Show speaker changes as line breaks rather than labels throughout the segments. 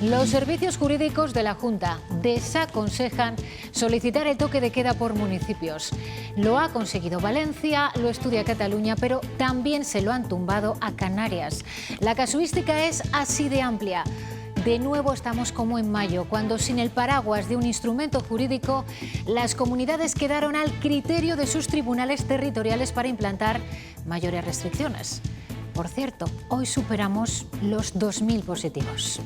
Los servicios jurídicos de la Junta desaconsejan solicitar el toque de queda por municipios. Lo ha conseguido Valencia, lo estudia Cataluña, pero también se lo han tumbado a Canarias. La casuística es así de amplia. De nuevo estamos como en mayo, cuando sin el paraguas de un instrumento jurídico, las comunidades quedaron al criterio de sus tribunales territoriales para implantar mayores restricciones. Por cierto, hoy superamos los 2.000 positivos.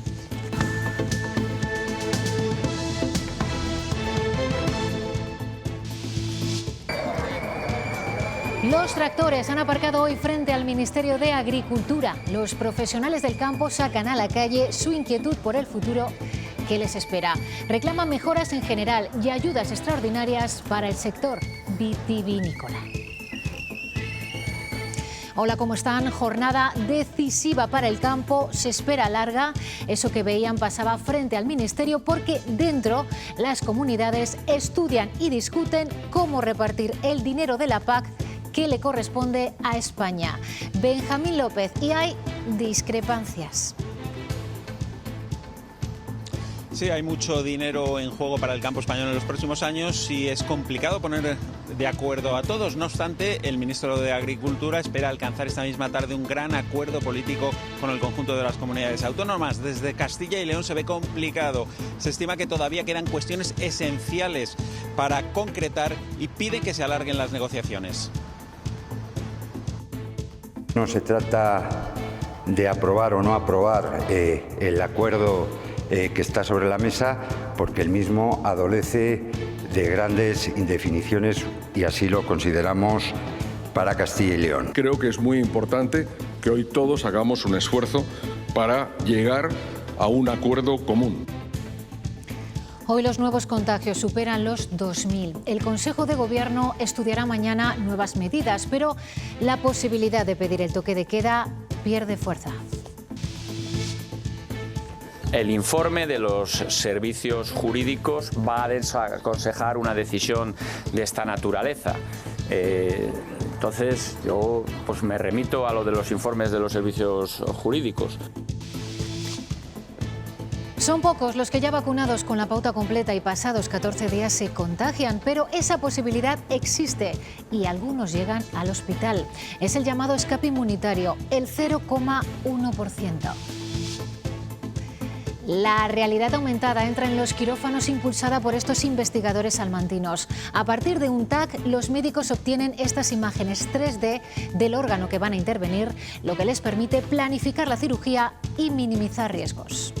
Los tractores han aparcado hoy frente al Ministerio de Agricultura. Los profesionales del campo sacan a la calle su inquietud por el futuro que les espera. Reclaman mejoras en general y ayudas extraordinarias para el sector vitivinícola. Hola, ¿cómo están? Jornada decisiva para el campo, se espera larga. Eso que veían pasaba frente al Ministerio porque dentro las comunidades estudian y discuten cómo repartir el dinero de la PAC que le corresponde a España. Benjamín López, y hay discrepancias.
Sí, hay mucho dinero en juego para el campo español en los próximos años y es complicado poner de acuerdo a todos. No obstante, el ministro de Agricultura espera alcanzar esta misma tarde un gran acuerdo político con el conjunto de las comunidades autónomas. Desde Castilla y León se ve complicado. Se estima que todavía quedan cuestiones esenciales para concretar y pide que se alarguen las negociaciones.
No se trata de aprobar o no aprobar el acuerdo que está sobre la mesa, porque el mismo adolece de grandes indefiniciones y así lo consideramos para Castilla y León.
Creo que es muy importante que hoy todos hagamos un esfuerzo para llegar a un acuerdo común.
Hoy los nuevos contagios superan los 2.000. El Consejo de Gobierno estudiará mañana nuevas medidas, pero la posibilidad de pedir el toque de queda pierde fuerza.
El informe de los servicios jurídicos va a desaconsejar una decisión de esta naturaleza. Entonces yo me remito a lo de los informes de los servicios jurídicos.
Son pocos los que ya vacunados con la pauta completa y pasados 14 días se contagian, pero esa posibilidad existe y algunos llegan al hospital. Es el llamado escape inmunitario, el 0,1%. La realidad aumentada entra en los quirófanos impulsada por estos investigadores salmantinos. A partir de un TAC, los médicos obtienen estas imágenes 3D del órgano que van a intervenir, lo que les permite planificar la cirugía y minimizar riesgos.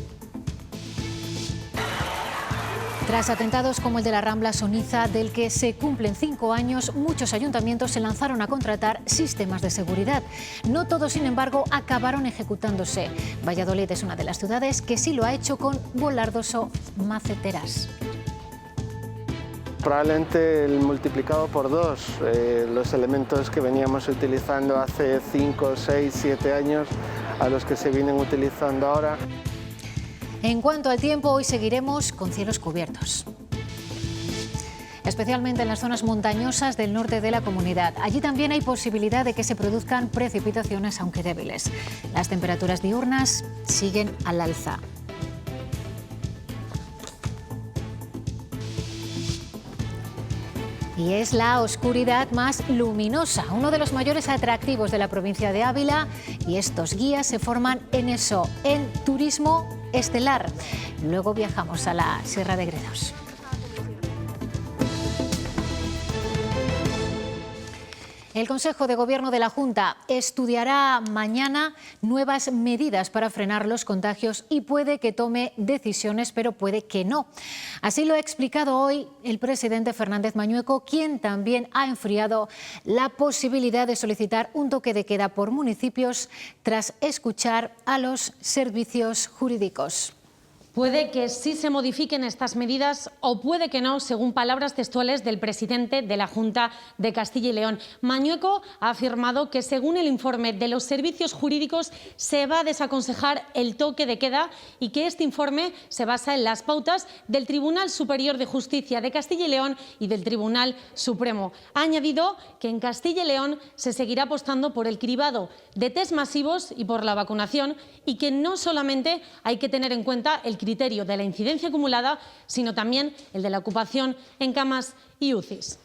Tras atentados como el de la Rambla Soniza, del que se cumplen 5 años, muchos ayuntamientos se lanzaron a contratar sistemas de seguridad. No todos, sin embargo, acabaron ejecutándose. Valladolid es una de las ciudades que sí lo ha hecho con volardos o maceteras.
Probablemente el multiplicado por 2, los elementos que veníamos utilizando hace 5, 6, 7 años a los que se vienen utilizando ahora.
En cuanto al tiempo, hoy seguiremos con cielos cubiertos, especialmente en las zonas montañosas del norte de la comunidad. Allí también hay posibilidad de que se produzcan precipitaciones, aunque débiles. Las temperaturas diurnas siguen al alza. Y es la oscuridad más luminosa, uno de los mayores atractivos de la provincia de Ávila, y estos guías se forman en eso, en turismo estelar. Luego viajamos a la Sierra de Gredos. El Consejo de Gobierno de la Junta estudiará mañana nuevas medidas para frenar los contagios y puede que tome decisiones, pero puede que no. Así lo ha explicado hoy el presidente Fernández Mañueco, quien también ha enfriado la posibilidad de solicitar un toque de queda por municipios tras escuchar a los servicios jurídicos.
Puede que sí se modifiquen estas medidas o puede que no, según palabras textuales del presidente de la Junta de Castilla y León. Mañueco ha afirmado que, según el informe de los servicios jurídicos, se va a desaconsejar el toque de queda y que este informe se basa en las pautas del Tribunal Superior de Justicia de Castilla y León y del Tribunal Supremo. Ha añadido que en Castilla y León se seguirá apostando por el cribado de test masivos y por la vacunación, y que no solamente hay que tener en cuenta el cribado criterio de la incidencia acumulada, sino también el de la ocupación en camas y UCIs.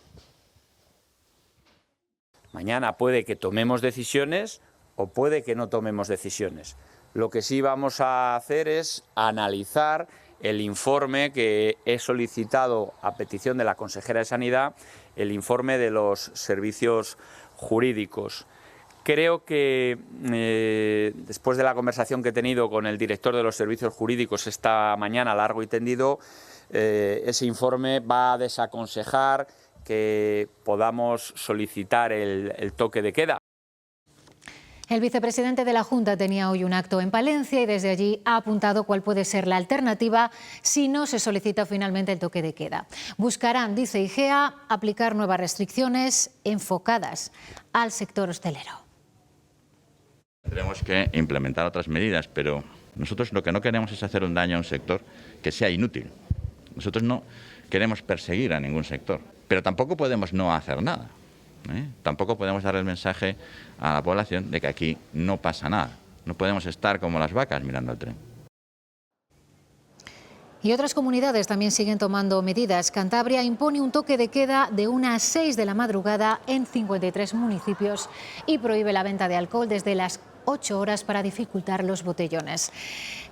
Mañana puede que tomemos decisiones o puede que no tomemos decisiones. Lo que sí vamos a hacer es analizar el informe que he solicitado a petición de la consejera de Sanidad, el informe de los servicios jurídicos. Creo que después de la conversación que he tenido con el director de los servicios jurídicos esta mañana, largo y tendido, ese informe va a desaconsejar que podamos solicitar el toque de queda.
El vicepresidente de la Junta tenía hoy un acto en Palencia y desde allí ha apuntado cuál puede ser la alternativa si no se solicita finalmente el toque de queda. Buscarán, dice IGEA, aplicar nuevas restricciones enfocadas al sector hostelero.
Tenemos que implementar otras medidas, pero nosotros lo que no queremos es hacer un daño a un sector que sea inútil. Nosotros no queremos perseguir a ningún sector, pero tampoco podemos no hacer nada. Tampoco podemos dar el mensaje a la población de que aquí no pasa nada. No podemos estar como las vacas mirando al tren.
Y otras comunidades también siguen tomando medidas. Cantabria impone un toque de queda de 1 a 6 de la madrugada en 53 municipios y prohíbe la venta de alcohol desde las 8 horas para dificultar los botellones.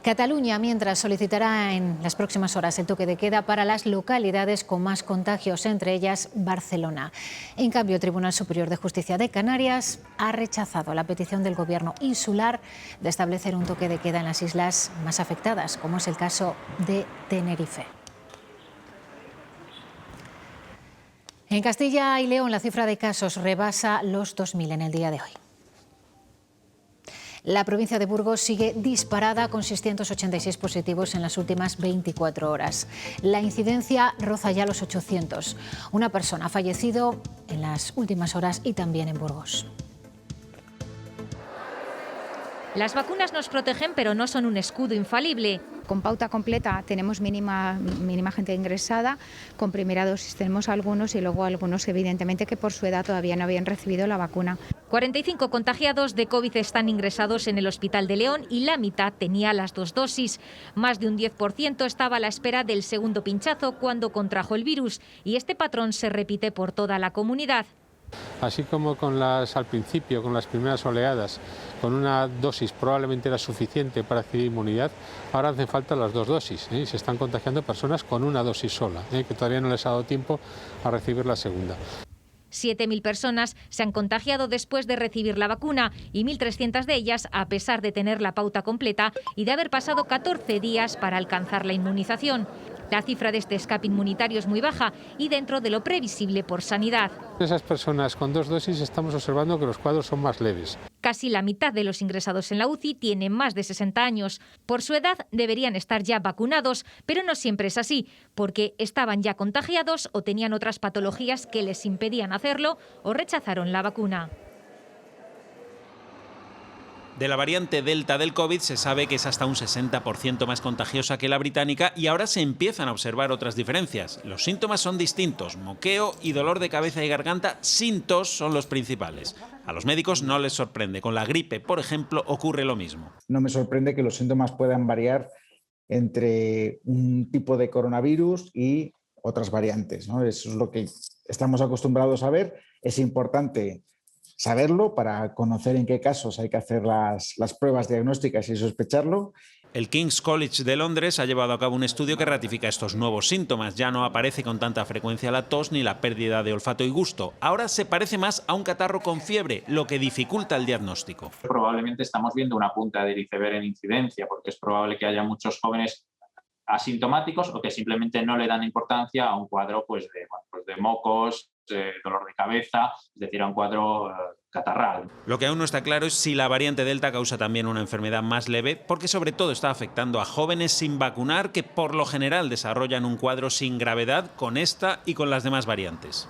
Cataluña, mientras, solicitará en las próximas horas el toque de queda para las localidades con más contagios, entre ellas Barcelona. En cambio, el Tribunal Superior de Justicia de Canarias ha rechazado la petición del Gobierno insular de establecer un toque de queda en las islas más afectadas, como es el caso de Tenerife. En Castilla y León, la cifra de casos rebasa los 2.000 en el día de hoy. La provincia de Burgos sigue disparada con 686 positivos en las últimas 24 horas. La incidencia roza ya los 800. Una persona ha fallecido en las últimas horas y también en Burgos.
Las vacunas nos protegen, pero no son un escudo infalible.
Con pauta completa tenemos mínima gente ingresada, con primera dosis tenemos algunos y luego algunos evidentemente que por su edad todavía no habían recibido la vacuna.
45 contagiados de COVID están ingresados en el Hospital de León y la mitad tenía las 2 dosis. Más de un 10% estaba a la espera del segundo pinchazo cuando contrajo el virus y este patrón se repite por toda la comunidad.
Así como al principio, con las primeras oleadas, con una dosis probablemente era suficiente para adquirir inmunidad, ahora hacen falta las 2 dosis. Se están contagiando personas con una dosis sola, que todavía no les ha dado tiempo a recibir la segunda.
7.000 personas se han contagiado después de recibir la vacuna y 1.300 de ellas a pesar de tener la pauta completa y de haber pasado 14 días para alcanzar la inmunización. La cifra de este escape inmunitario es muy baja y dentro de lo previsible por Sanidad.
Esas personas con 2 dosis estamos observando que los cuadros son más leves.
Casi la mitad de los ingresados en la UCI tienen más de 60 años. Por su edad deberían estar ya vacunados, pero no siempre es así, porque estaban ya contagiados o tenían otras patologías que les impedían hacerlo o rechazaron la vacuna.
De la variante Delta del COVID se sabe que es hasta un 60% más contagiosa que la británica y ahora se empiezan a observar otras diferencias. Los síntomas son distintos, moqueo y dolor de cabeza y garganta sin tos son los principales. A los médicos no les sorprende, con la gripe, por ejemplo, ocurre lo mismo.
No me sorprende que los síntomas puedan variar entre un tipo de coronavirus y otras variantes, ¿no? Eso es lo que estamos acostumbrados a ver, es importante saberlo para conocer en qué casos hay que hacer las pruebas diagnósticas y sospecharlo.
El King's College de Londres ha llevado a cabo un estudio que ratifica estos nuevos síntomas. Ya no aparece con tanta frecuencia la tos ni la pérdida de olfato y gusto. Ahora se parece más a un catarro con fiebre, lo que dificulta el diagnóstico.
Probablemente estamos viendo una punta del iceberg en incidencia, porque es probable que haya muchos jóvenes asintomáticos o que simplemente no le dan importancia a un cuadro de mocos, dolor de cabeza, es decir, a un cuadro catarral.
Lo que aún no está claro es si la variante Delta causa también una enfermedad más leve, porque sobre todo está afectando a jóvenes sin vacunar que por lo general desarrollan un cuadro sin gravedad con esta y con las demás variantes.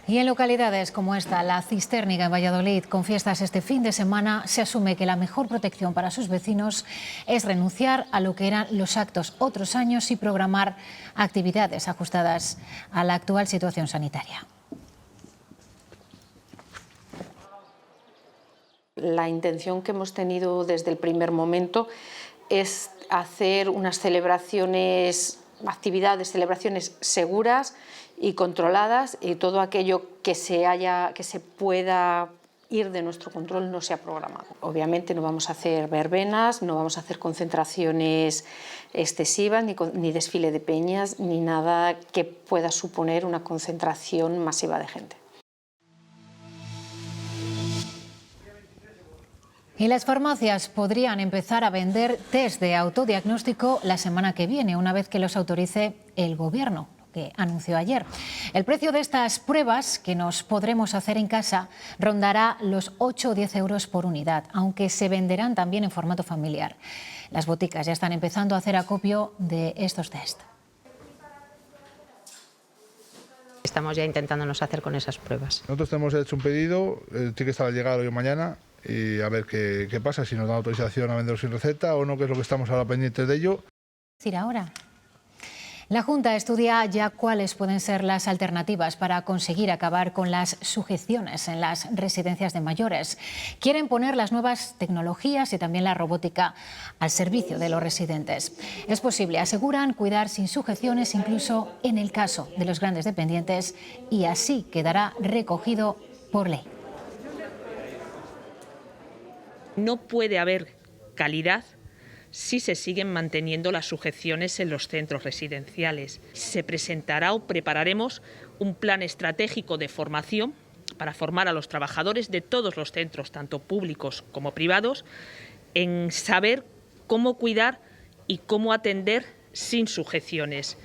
Y en localidades como esta, La Cisterniga en Valladolid, con fiestas este fin de semana, se asume que la mejor protección para sus vecinos es renunciar a lo que eran los actos otros años y programar actividades ajustadas a la actual situación sanitaria.
La intención que hemos tenido desde el primer momento es hacer unas celebraciones seguras y controladas, y todo aquello que se pueda ir de nuestro control no se ha programado. Obviamente no vamos a hacer verbenas, no vamos a hacer concentraciones excesivas, ni desfile de peñas, ni nada que pueda suponer una concentración masiva de gente.
Y las farmacias podrían empezar a vender test de autodiagnóstico la semana que viene, una vez que los autorice el Gobierno, que anunció ayer. El precio de estas pruebas que nos podremos hacer en casa rondará los 8 o 10 euros por unidad, aunque se venderán también en formato familiar. Las boticas ya están empezando a hacer acopio de estos test.
Estamos ya intentándonos hacer con esas pruebas.
Nosotros tenemos hecho un pedido, tiene que estar al llegar hoy o mañana, y a ver qué pasa, si nos dan autorización a venderlo sin receta o no, que es lo que estamos ahora pendientes de ello.
Decir ahora. La Junta estudia ya cuáles pueden ser las alternativas para conseguir acabar con las sujeciones en las residencias de mayores. Quieren poner las nuevas tecnologías y también la robótica al servicio de los residentes. Es posible, aseguran, cuidar sin sujeciones incluso en el caso de los grandes dependientes, y así quedará recogido por ley.
No puede haber calidad si se siguen manteniendo las sujeciones en los centros residenciales. Se presentará o prepararemos un plan estratégico de formación para formar a los trabajadores de todos los centros, tanto públicos como privados, en saber cómo cuidar y cómo atender sin sujeciones.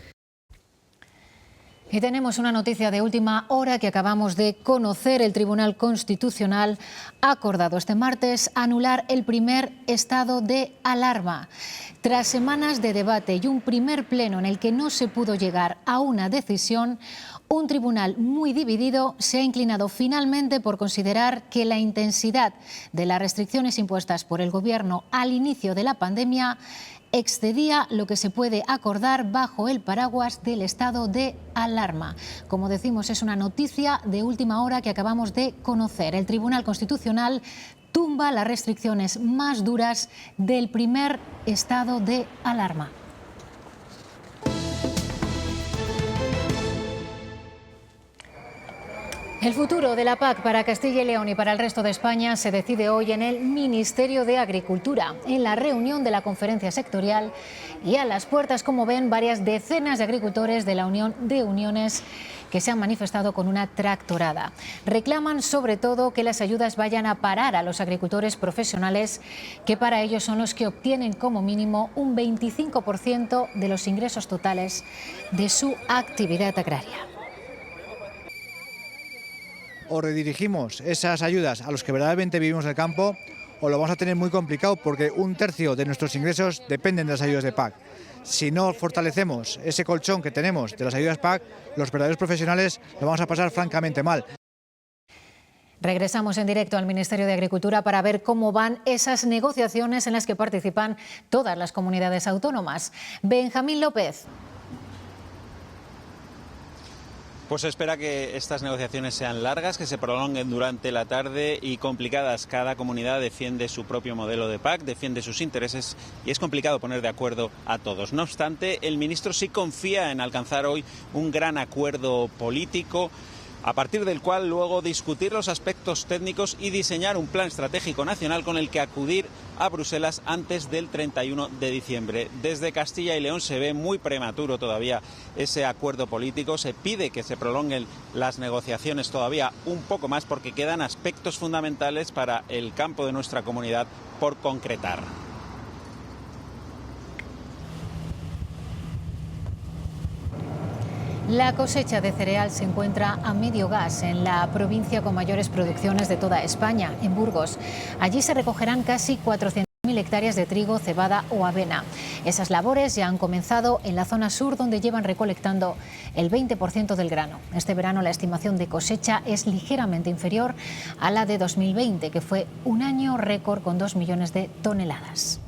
Y tenemos una noticia de última hora que acabamos de conocer. El Tribunal Constitucional ha acordado este martes anular el primer estado de alarma. Tras semanas de debate y un primer pleno en el que no se pudo llegar a una decisión, un tribunal muy dividido se ha inclinado finalmente por considerar que la intensidad de las restricciones impuestas por el Gobierno al inicio de la pandemia excedía lo que se puede acordar bajo el paraguas del estado de alarma. Como decimos, es una noticia de última hora que acabamos de conocer. El Tribunal Constitucional tumba las restricciones más duras del primer estado de alarma. El futuro de la PAC para Castilla y León y para el resto de España se decide hoy en el Ministerio de Agricultura, en la reunión de la conferencia sectorial, y a las puertas, como ven, varias decenas de agricultores de la Unión de Uniones que se han manifestado con una tractorada. Reclaman sobre todo que las ayudas vayan a parar a los agricultores profesionales, que para ellos son los que obtienen como mínimo un 25% de los ingresos totales de su actividad agraria.
O redirigimos esas ayudas a los que verdaderamente vivimos en el campo, o lo vamos a tener muy complicado, porque un tercio de nuestros ingresos dependen de las ayudas de PAC. Si no fortalecemos ese colchón que tenemos de las ayudas PAC, los verdaderos profesionales lo vamos a pasar francamente mal.
Regresamos en directo al Ministerio de Agricultura para ver cómo van esas negociaciones en las que participan todas las comunidades autónomas. Benjamín López.
Pues se espera que estas negociaciones sean largas, que se prolonguen durante la tarde y complicadas. Cada comunidad defiende su propio modelo de PAC, defiende sus intereses y es complicado poner de acuerdo a todos. No obstante, el ministro sí confía en alcanzar hoy un gran acuerdo político, a partir del cual luego discutir los aspectos técnicos y diseñar un plan estratégico nacional con el que acudir a Bruselas antes del 31 de diciembre. Desde Castilla y León se ve muy prematuro todavía ese acuerdo político. Se pide que se prolonguen las negociaciones todavía un poco más porque quedan aspectos fundamentales para el campo de nuestra comunidad por concretar.
La cosecha de cereal se encuentra a medio gas en la provincia con mayores producciones de toda España, en Burgos. Allí se recogerán casi 400.000 hectáreas de trigo, cebada o avena. Esas labores ya han comenzado en la zona sur, donde llevan recolectando el 20% del grano. Este verano la estimación de cosecha es ligeramente inferior a la de 2020, que fue un año récord con 2 millones de toneladas.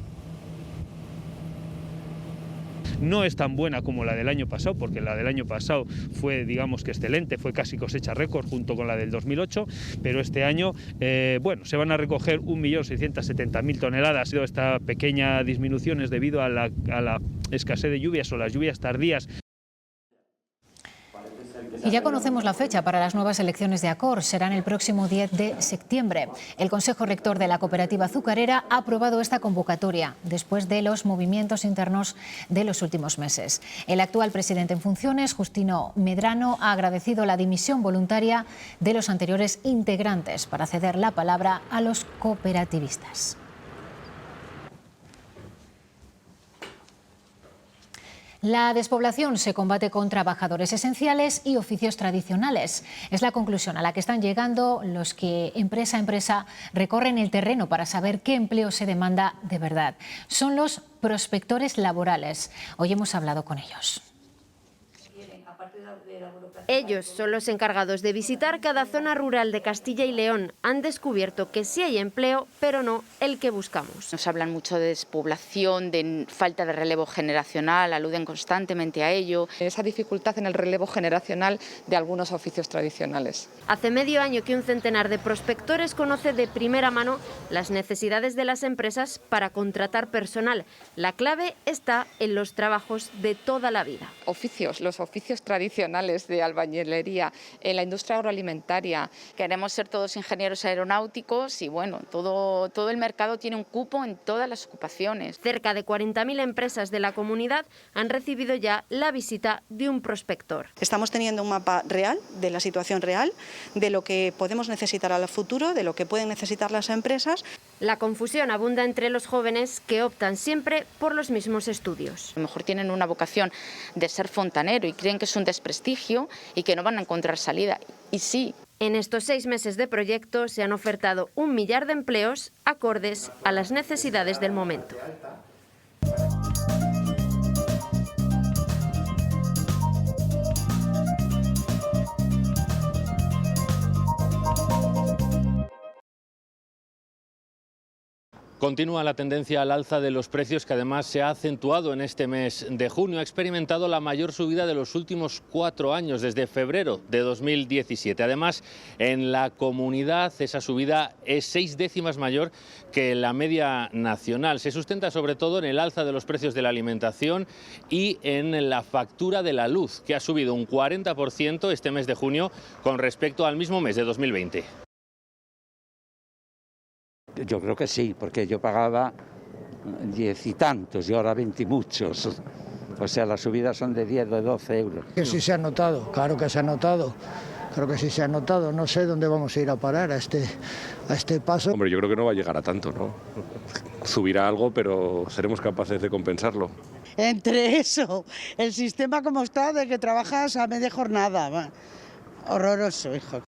No es tan buena como la del año pasado, porque la del año pasado fue, digamos que excelente, fue casi cosecha récord junto con la del 2008, pero este año, bueno, se van a recoger 1.670.000 toneladas. Esta pequeña disminución es debido a la escasez de lluvias o las lluvias tardías.
Y ya conocemos la fecha para las nuevas elecciones de Accor. Serán el próximo 10 de septiembre. El Consejo Rector de la Cooperativa Azucarera ha aprobado esta convocatoria después de los movimientos internos de los últimos meses. El actual presidente en funciones, Justino Medrano, ha agradecido la dimisión voluntaria de los anteriores integrantes para ceder la palabra a los cooperativistas. La despoblación se combate con trabajadores esenciales y oficios tradicionales. Es la conclusión a la que están llegando los que empresa a empresa recorren el terreno para saber qué empleo se demanda de verdad. Son los prospectores laborales. Hoy hemos hablado con ellos.
Ellos son los encargados de visitar cada zona rural de Castilla y León. Han descubierto que sí hay empleo, pero no el que buscamos.
Nos hablan mucho de despoblación, de falta de relevo generacional, aluden constantemente a ello.
Esa dificultad en el relevo generacional de algunos oficios tradicionales.
Hace medio año que un centenar de prospectores conoce de primera mano las necesidades de las empresas para contratar personal. La clave está en los trabajos de toda la vida.
Los oficios tradicionales de albañilería, en la industria agroalimentaria.
Queremos ser todos ingenieros aeronáuticos y bueno, todo el mercado tiene un cupo en todas las ocupaciones.
Cerca de 40.000 empresas de la comunidad han recibido ya la visita de un prospector.
Estamos teniendo un mapa real, de la situación real, de lo que podemos necesitar al futuro, de lo que pueden necesitar las empresas.
La confusión abunda entre los jóvenes que optan siempre por los mismos estudios.
A lo mejor tienen una vocación de ser fontanero y creen que es un desprestigio y que no van a encontrar salida. Y sí.
En estos 6 meses de proyecto se han ofertado 1 millar de empleos acordes a las necesidades del momento.
Continúa la tendencia al alza de los precios, que además se ha acentuado en este mes de junio. Ha experimentado la mayor subida de los últimos 4 años, desde febrero de 2017. Además, en la comunidad esa subida es 6 décimas mayor que la media nacional. Se sustenta sobre todo en el alza de los precios de la alimentación y en la factura de la luz, que ha subido un 40% este mes de junio con respecto al mismo mes de 2020.
Yo creo que sí, porque yo pagaba 10 y tantos y ahora 20 y muchos. O sea, las subidas son de 10 o 12 euros.
Que sí se ha notado, claro que se ha notado. Creo que sí se ha notado. No sé dónde vamos a ir a parar a este paso.
Hombre, yo creo que no va a llegar a tanto, ¿no? Subirá algo, pero seremos capaces de compensarlo.
Entre eso, el sistema como está, de que trabajas a media jornada. Horroroso, hijo.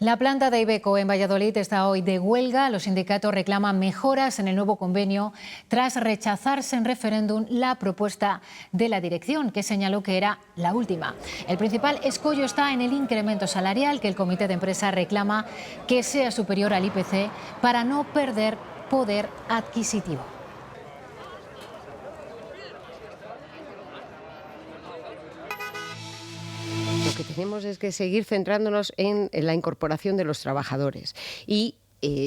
La planta de Iveco en Valladolid está hoy de huelga. Los sindicatos reclaman mejoras en el nuevo convenio tras rechazarse en referéndum la propuesta de la dirección, que señaló que era la última. El principal escollo está en el incremento salarial, que el comité de empresa reclama que sea superior al IPC para no perder poder adquisitivo.
Lo que tenemos es que seguir centrándonos en la incorporación de los trabajadores y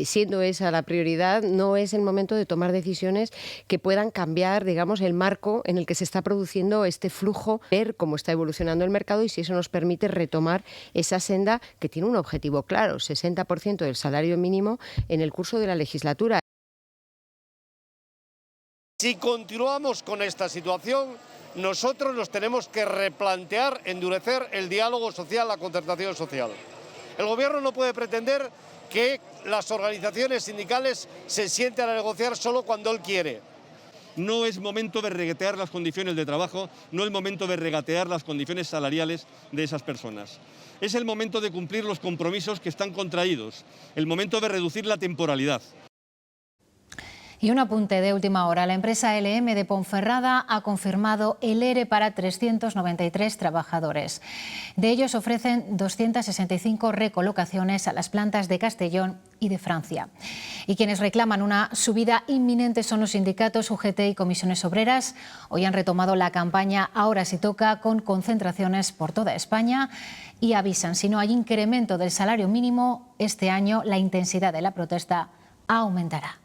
siendo esa la prioridad, no es el momento de tomar decisiones que puedan cambiar, digamos, el marco en el que se está produciendo este flujo, ver cómo está evolucionando el mercado y si eso nos permite retomar esa senda que tiene un objetivo claro, 60% del salario mínimo en el curso de la legislatura.
Si continuamos con esta situación, nosotros nos tenemos que replantear, endurecer el diálogo social, la concertación social. El Gobierno no puede pretender que las organizaciones sindicales se sienten a negociar solo cuando él quiere.
No es momento de regatear las condiciones de trabajo, no es momento de regatear las condiciones salariales de esas personas. Es el momento de cumplir los compromisos que están contraídos, el momento de reducir la temporalidad.
Y un apunte de última hora. La empresa LM de Ponferrada ha confirmado el ERE para 393 trabajadores. De ellos ofrecen 265 recolocaciones a las plantas de Castellón y de Francia. Y quienes reclaman una subida inminente son los sindicatos UGT y Comisiones Obreras. Hoy han retomado la campaña Ahora sí toca, con concentraciones por toda España, y avisan, si no hay incremento del salario mínimo este año, la intensidad de la protesta aumentará.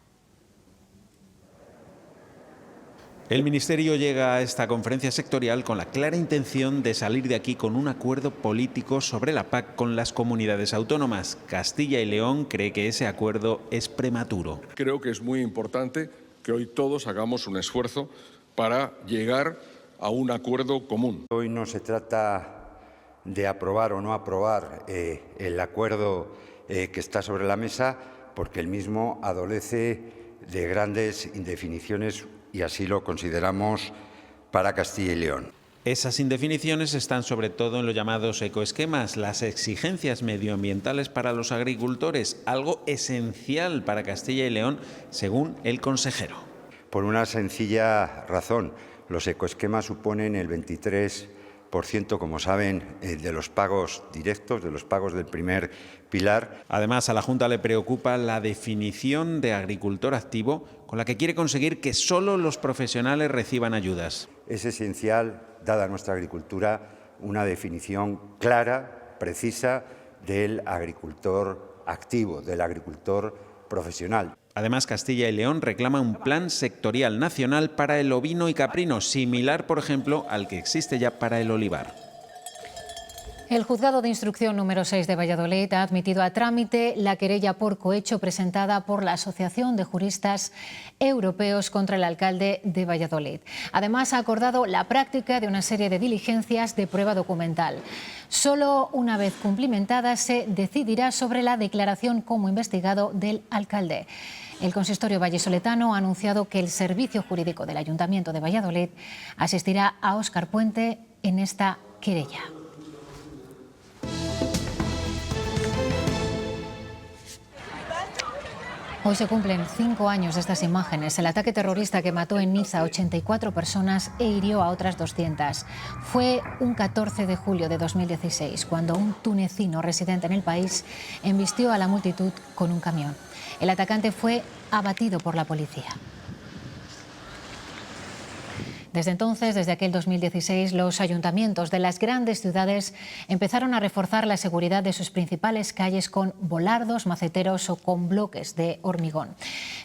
El Ministerio llega a esta conferencia sectorial con la clara intención de salir de aquí con un acuerdo político sobre la PAC con las comunidades autónomas. Castilla y León cree que ese acuerdo es prematuro.
Creo que es muy importante que hoy todos hagamos un esfuerzo para llegar a un acuerdo común.
Hoy no se trata de aprobar o no aprobar el acuerdo que está sobre la mesa, porque el mismo adolece de grandes indefiniciones, y así lo consideramos para Castilla y León.
Esas indefiniciones están sobre todo en los llamados ecoesquemas, las exigencias medioambientales para los agricultores, algo esencial para Castilla y León, según el consejero.
Por una sencilla razón, los ecoesquemas suponen el 23%, como saben, de los pagos directos, de los pagos del primer pilar.
Además, a la Junta le preocupa la definición de agricultor activo, con la que quiere conseguir que solo los profesionales reciban ayudas.
Es esencial, dada nuestra agricultura, una definición clara, precisa del agricultor activo, del agricultor profesional.
Además, Castilla y León reclama un plan sectorial nacional para el ovino y caprino, similar, por ejemplo, al que existe ya para el olivar.
El Juzgado de Instrucción número 6 de Valladolid ha admitido a trámite la querella por cohecho presentada por la Asociación de Juristas Europeos contra el alcalde de Valladolid. Además, ha acordado la práctica de una serie de diligencias de prueba documental. Solo una vez cumplimentadas se decidirá sobre la declaración como investigado del alcalde. El consistorio vallisoletano ha anunciado que el Servicio Jurídico del Ayuntamiento de Valladolid asistirá a Óscar Puente en esta querella. Hoy se cumplen 5 años de estas imágenes. El ataque terrorista que mató en Niza a 84 personas e hirió a otras 200. Fue un 14 de julio de 2016, cuando un tunecino residente en el país embistió a la multitud con un camión. El atacante fue abatido por la policía. Desde entonces, desde aquel 2016, los ayuntamientos de las grandes ciudades empezaron a reforzar la seguridad de sus principales calles con volardos, maceteros o con bloques de hormigón.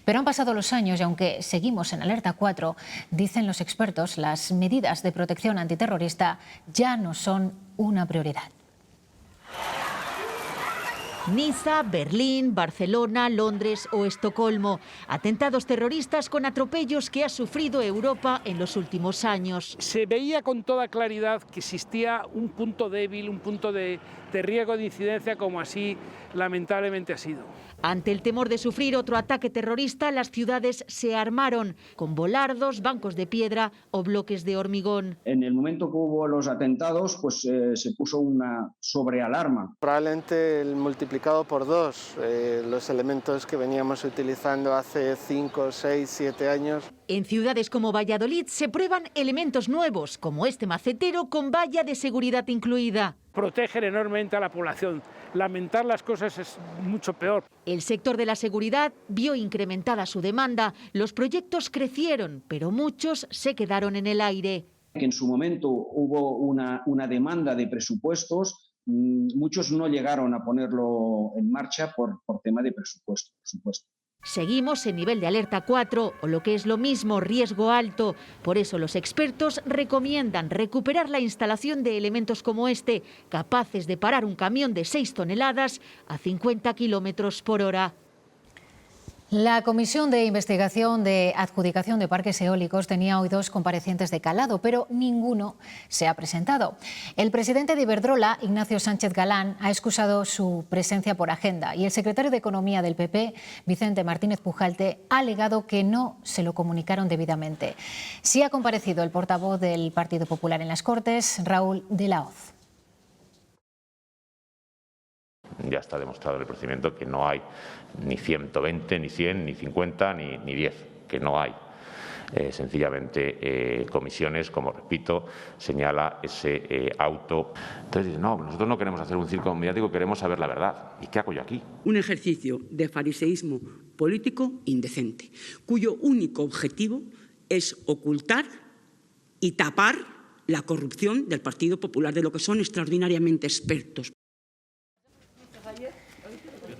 Pero han pasado los años y aunque seguimos en alerta 4, dicen los expertos, las medidas de protección antiterrorista ya no son una prioridad.
Niza, Berlín, Barcelona, Londres o Estocolmo. Atentados terroristas con atropellos que ha sufrido Europa en los últimos años.
Se veía con toda claridad que existía un punto débil, un punto de riesgo de incidencia, como así lamentablemente ha sido.
Ante el temor de sufrir otro ataque terrorista, las ciudades se armaron con volardos, bancos de piedra o bloques de hormigón.
En el momento que hubo los atentados, pues se puso una sobrealarma.
Probablemente el multiplicado por 2, los elementos que veníamos utilizando hace 5, 6, 7 años.
En ciudades como Valladolid se prueban elementos nuevos, como este macetero con valla de seguridad incluida.
Protegen enormemente a la población. Lamentar las cosas es mucho peor.
El sector de la seguridad vio incrementada su demanda. Los proyectos crecieron, pero muchos se quedaron en el aire.
Que en su momento hubo una demanda de presupuestos, muchos no llegaron a ponerlo en marcha por tema de presupuesto, por supuesto.
Seguimos en nivel de alerta 4 o lo que es lo mismo, riesgo alto. Por eso los expertos recomiendan recuperar la instalación de elementos como este, capaces de parar un camión de 6 toneladas a 50 kilómetros por hora.
La Comisión de Investigación de Adjudicación de Parques Eólicos tenía hoy 2 comparecientes de calado, pero ninguno se ha presentado. El presidente de Iberdrola, Ignacio Sánchez Galán, ha excusado su presencia por agenda y el secretario de Economía del PP, Vicente Martínez Pujalte, ha alegado que no se lo comunicaron debidamente. Sí ha comparecido el portavoz del Partido Popular en las Cortes, Raúl de la Hoz.
Ya está demostrado en el procedimiento que no hay ni 120, ni 100, ni 50, ni 10. que no hay. Sencillamente comisiones, como repito, señala ese auto. Entonces dice, no, nosotros no queremos hacer un circo mediático, queremos saber la verdad. ¿Y qué hago yo aquí?
Un ejercicio de fariseísmo político indecente, cuyo único objetivo es ocultar y tapar la corrupción del Partido Popular, de lo que son extraordinariamente expertos.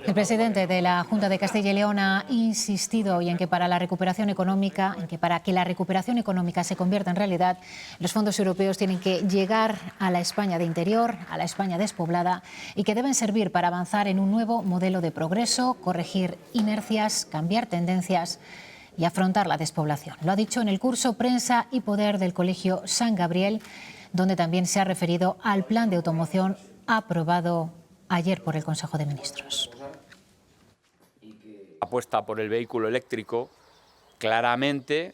El presidente de la Junta de Castilla y León ha insistido hoy en que para que la recuperación económica se convierta en realidad, los fondos europeos tienen que llegar a la España de interior, a la España despoblada, y que deben servir para avanzar en un nuevo modelo de progreso, corregir inercias, cambiar tendencias y afrontar la despoblación. Lo ha dicho en el curso Prensa y Poder del Colegio San Gabriel, donde también se ha referido al plan de automoción aprobado ayer por el Consejo de Ministros.
Apuesta por el vehículo eléctrico, claramente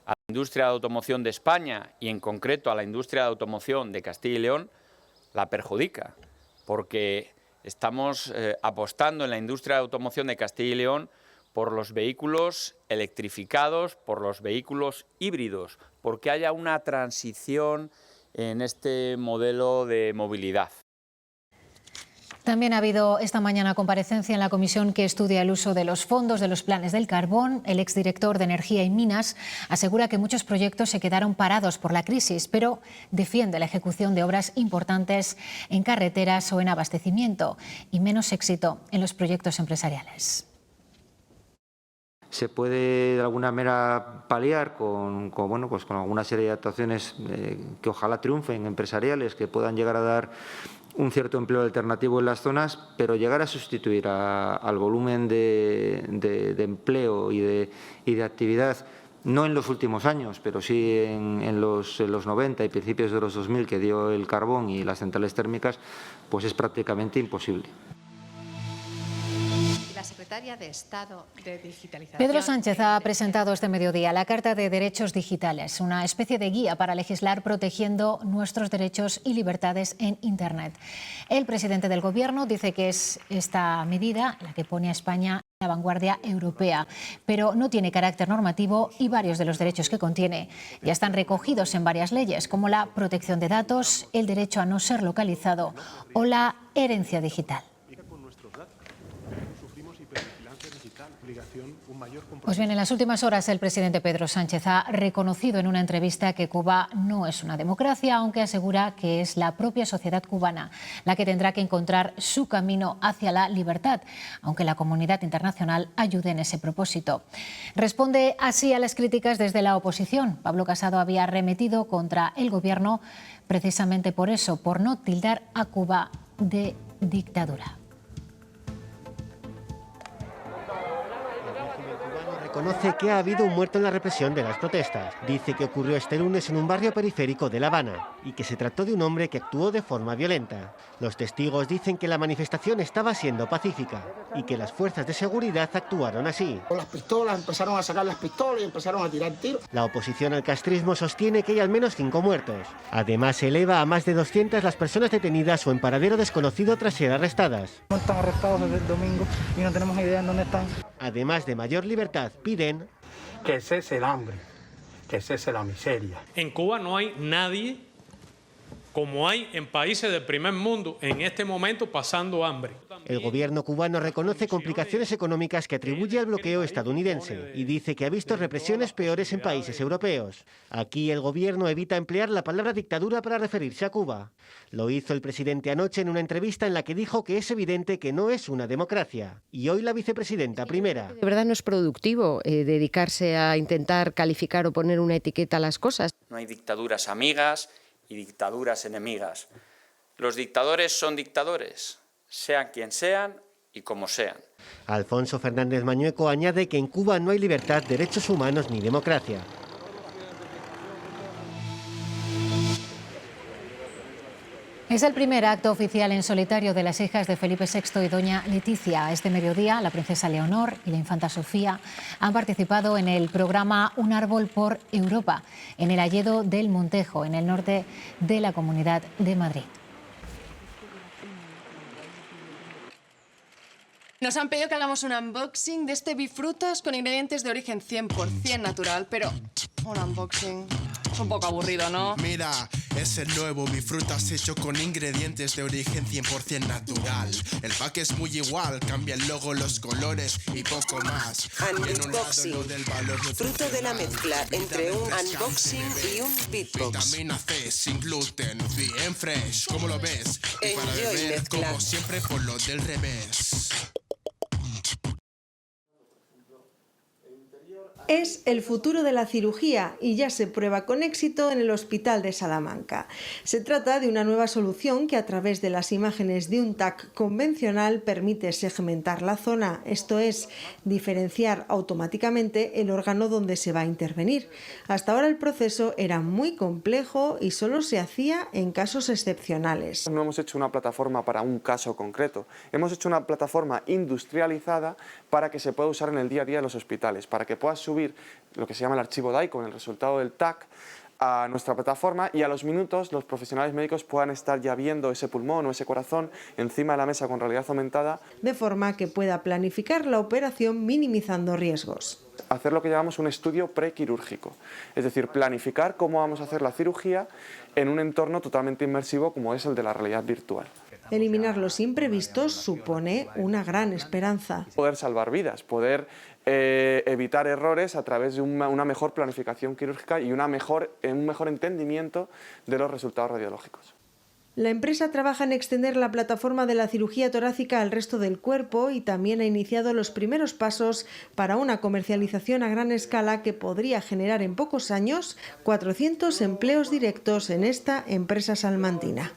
a la industria de automoción de España y en concreto a la industria de automoción de Castilla y León la perjudica, porque estamos apostando en la industria de automoción de Castilla y León por los vehículos electrificados, por los vehículos híbridos, porque haya una transición en este modelo de movilidad.
También ha habido esta mañana comparecencia en la comisión que estudia el uso de los fondos de los planes del carbón. El exdirector de Energía y Minas asegura que muchos proyectos se quedaron parados por la crisis, pero defiende la ejecución de obras importantes en carreteras o en abastecimiento y menos éxito en los proyectos empresariales.
Se puede de alguna manera paliar con alguna serie de actuaciones que ojalá triunfen, empresariales, que puedan llegar a dar un cierto empleo alternativo en las zonas, pero llegar a sustituir al volumen de empleo y de actividad, no en los últimos años, pero sí en los 90 y principios de los 2000 que dio el carbón y las centrales térmicas, pues es prácticamente imposible.
La secretaria de Estado de Digitalización.
Pedro Sánchez ha presentado este mediodía la Carta de Derechos Digitales, una especie de guía para legislar protegiendo nuestros derechos y libertades en Internet. El presidente del Gobierno dice que es esta medida la que pone a España en la vanguardia europea, pero no tiene carácter normativo y varios de los derechos que contiene ya están recogidos en varias leyes, como la protección de datos, el derecho a no ser localizado o la herencia digital. Pues bien, en las últimas horas el presidente Pedro Sánchez ha reconocido en una entrevista que Cuba no es una democracia, aunque asegura que es la propia sociedad cubana la que tendrá que encontrar su camino hacia la libertad, aunque la comunidad internacional ayude en ese propósito. Responde así a las críticas desde la oposición. Pablo Casado había arremetido contra el gobierno precisamente por eso, por no tildar a Cuba de dictadura.
Reconoce que ha habido un muerto en la represión de las protestas. Dice que ocurrió este lunes en un barrio periférico de La Habana y que se trató de un hombre que actuó de forma violenta. Los testigos dicen que la manifestación estaba siendo pacífica y que las fuerzas de seguridad actuaron así.
Con las pistolas, empezaron a sacar las pistolas y empezaron a tirar tiros.
La oposición al castrismo sostiene que hay al menos 5 muertos. Además, se eleva a más de 200 las personas detenidas o en paradero desconocido tras ser arrestadas.
No están arrestados desde el domingo y no tenemos idea en dónde están.
Además de mayor libertad, piden
que cese el hambre, que cese la miseria.
En Cuba no hay nadie como hay en países del primer mundo en este momento pasando hambre.
El gobierno cubano reconoce complicaciones económicas que atribuye al bloqueo estadounidense y dice que ha visto represiones peores en países europeos. Aquí el gobierno evita emplear la palabra dictadura para referirse a Cuba. Lo hizo el presidente anoche en una entrevista en la que dijo que es evidente que no es una democracia. Y hoy la vicepresidenta primera.
De verdad no es productivo dedicarse a intentar calificar o poner una etiqueta a las cosas.
No hay dictaduras amigas y dictaduras enemigas. Los dictadores son dictadores, sean quien sean y como sean.
Alfonso Fernández Mañueco añade que en Cuba no hay libertad, derechos humanos ni democracia.
Es el primer acto oficial en solitario de las hijas de Felipe VI y doña Leticia. Este mediodía, la princesa Leonor y la infanta Sofía han participado en el programa Un árbol por Europa, en el Hayedo del Montejo, en el norte de la Comunidad de Madrid.
Nos han pedido que hagamos un unboxing de este bifrutas con ingredientes de origen 100% natural, pero un unboxing es un poco aburrido, ¿no?
Mira, es el nuevo bifrutas hecho con ingredientes de origen 100% natural. El pack es muy igual, cambia el logo, los colores y poco más.
Unboxing, fruto de la mezcla entre un unboxing y un beatbox.
Vitamina C sin gluten, bien fresh, ¿cómo lo ves? Y para
Enjoy
beber,
mezcla.
como siempre, por lo del revés.
Es el futuro de la cirugía y ya se prueba con éxito en el Hospital de Salamanca. Se trata de una nueva solución que a través de las imágenes de un TAC convencional permite segmentar la zona, esto es, diferenciar automáticamente el órgano donde se va a intervenir. Hasta ahora el proceso era muy complejo y solo se hacía en casos excepcionales.
No hemos hecho una plataforma para un caso concreto, hemos hecho una plataforma industrializada para que se pueda usar en el día a día de los hospitales, para que puedas subir lo que se llama el archivo DAI con el resultado del TAC a nuestra plataforma y a los minutos los profesionales médicos puedan estar ya viendo ese pulmón o ese corazón encima de la mesa con realidad aumentada.
De forma que pueda planificar la operación minimizando riesgos.
Hacer lo que llamamos un estudio prequirúrgico, es decir, planificar cómo vamos a hacer la cirugía en un entorno totalmente inmersivo como es el de la realidad virtual.
Eliminar los imprevistos supone una gran esperanza.
Poder salvar vidas, poder evitar errores a través de una mejor planificación quirúrgica y un mejor entendimiento de los resultados radiológicos.
La empresa trabaja en extender la plataforma de la cirugía torácica al resto del cuerpo y también ha iniciado los primeros pasos para una comercialización a gran escala que podría generar en pocos años 400 empleos directos en esta empresa salmantina.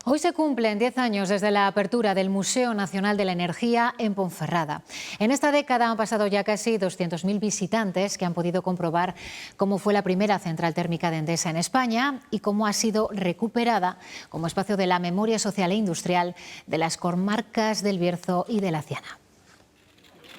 Hoy se cumplen 10 años desde la apertura del Museo Nacional de la Energía en Ponferrada. En esta década han pasado ya casi 200.000 visitantes que han podido comprobar cómo fue la primera central térmica de Endesa en España y cómo ha sido recuperada como espacio de la memoria social e industrial de las comarcas del Bierzo y de la Ciana.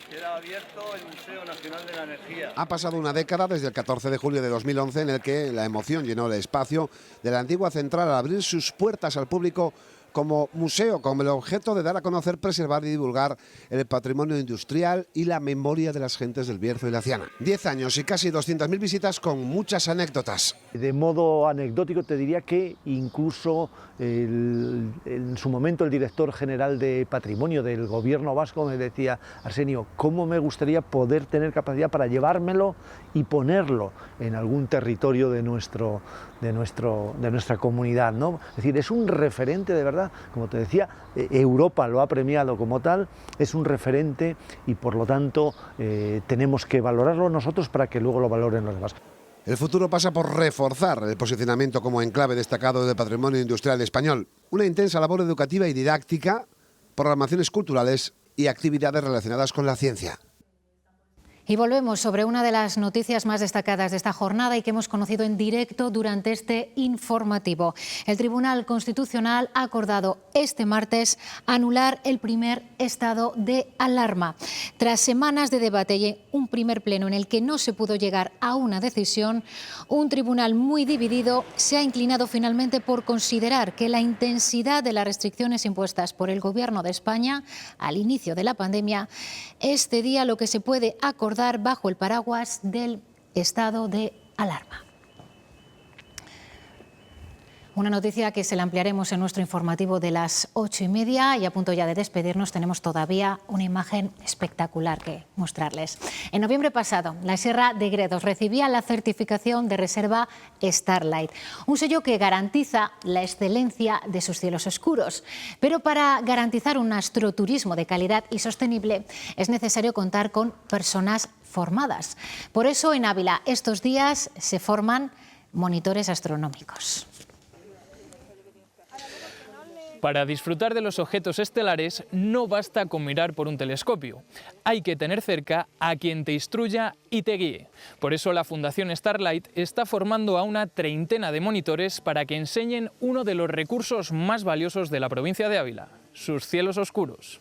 Queda abierto el Museo Nacional de la Energía.
Ha pasado una década desde el 14 de julio de 2011 en el que la emoción llenó el espacio de la antigua central al abrir sus puertas al público como museo, con el objeto de dar a conocer, preservar y divulgar el patrimonio industrial y la memoria de las gentes del Bierzo y la Ciana. 10 años y casi 200.000 visitas con muchas anécdotas.
De modo anecdótico te diría que incluso en su momento el director general de Patrimonio del Gobierno vasco me decía: Arsenio, ¿cómo me gustaría poder tener capacidad para llevármelo y ponerlo en algún territorio de nuestra comunidad, ¿no? Es decir, es un referente de verdad, como te decía, Europa lo ha premiado como tal, es un referente y por lo tanto tenemos que valorarlo nosotros para que luego lo valoren los demás.
El futuro pasa por reforzar el posicionamiento como enclave destacado del patrimonio industrial español, una intensa labor educativa y didáctica, programaciones culturales y actividades relacionadas con la ciencia.
Y volvemos sobre una de las noticias más destacadas de esta jornada y que hemos conocido en directo durante este informativo. El Tribunal Constitucional ha acordado este martes anular el primer estado de alarma. Tras semanas de debate y un primer pleno en el que no se pudo llegar a una decisión, un tribunal muy dividido se ha inclinado finalmente por considerar que la intensidad de las restricciones impuestas por el Gobierno de España al inicio de la pandemia excedía lo que se puede acordar bajo el paraguas del estado de alarma. Una noticia que se la ampliaremos en nuestro informativo de las 8:30 y a punto ya de despedirnos tenemos todavía una imagen espectacular que mostrarles. En noviembre pasado, la Sierra de Gredos recibía la certificación de reserva Starlight, un sello que garantiza la excelencia de sus cielos oscuros. Pero para garantizar un astroturismo de calidad y sostenible es necesario contar con personas formadas. Por eso en Ávila estos días se forman monitores astronómicos.
Para disfrutar de los objetos estelares no basta con mirar por un telescopio. Hay que tener cerca a quien te instruya y te guíe. Por eso la Fundación Starlight está formando a una treintena de monitores para que enseñen uno de los recursos más valiosos de la provincia de Ávila, sus cielos oscuros.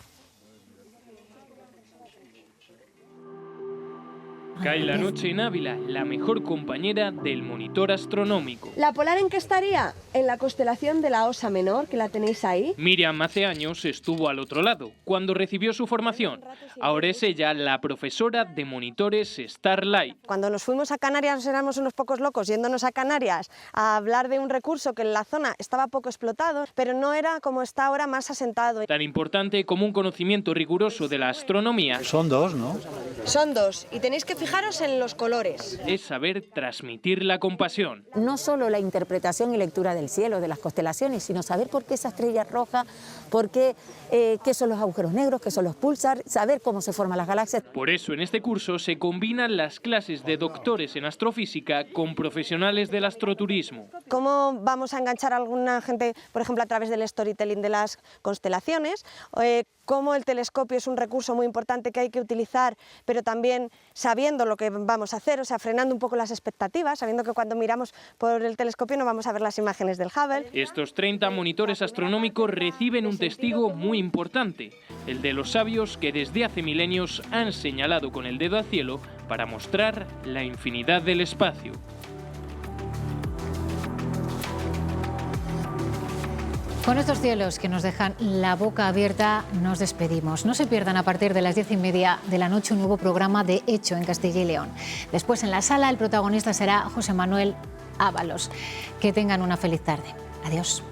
Cae la noche en Ávila, la mejor compañera del monitor astronómico.
¿La polar en qué estaría? En la constelación de la Osa Menor, que la tenéis ahí.
Miriam hace años estuvo al otro lado, cuando recibió su formación. Ahora es ella la profesora de monitores Starlight.
Cuando nos fuimos a Canarias éramos unos pocos locos yéndonos a Canarias a hablar de un recurso que en la zona estaba poco explotado, pero no era como está ahora, más asentado.
Tan importante como un conocimiento riguroso de la astronomía.
Son dos, ¿no?
Son dos, y tenéis que fijaros en los colores.
Es saber transmitirla con pasión.
No solo la interpretación y lectura del cielo, de las constelaciones, sino saber por qué esa estrella roja, por qué, qué son los agujeros negros, qué son los púlsar, saber cómo se forman las galaxias.
Por eso en este curso se combinan las clases de doctores en astrofísica con profesionales del astroturismo.
¿Cómo vamos a enganchar a alguna gente, por ejemplo, a través del storytelling de las constelaciones? Cómo el telescopio es un recurso muy importante que hay que utilizar, pero también sabiendo lo que vamos a hacer, o sea, frenando un poco las expectativas, sabiendo que cuando miramos por el telescopio no vamos a ver las imágenes del Hubble.
Estos 30 monitores astronómicos reciben un testigo muy importante, el de los sabios que desde hace milenios han señalado con el dedo al cielo para mostrar la infinidad del espacio.
Con estos cielos que nos dejan la boca abierta, nos despedimos. No se pierdan a partir de las 10:30 de la noche un nuevo programa de Hecho en Castilla y León. Después en la sala el protagonista será José Manuel Ábalos. Que tengan una feliz tarde. Adiós.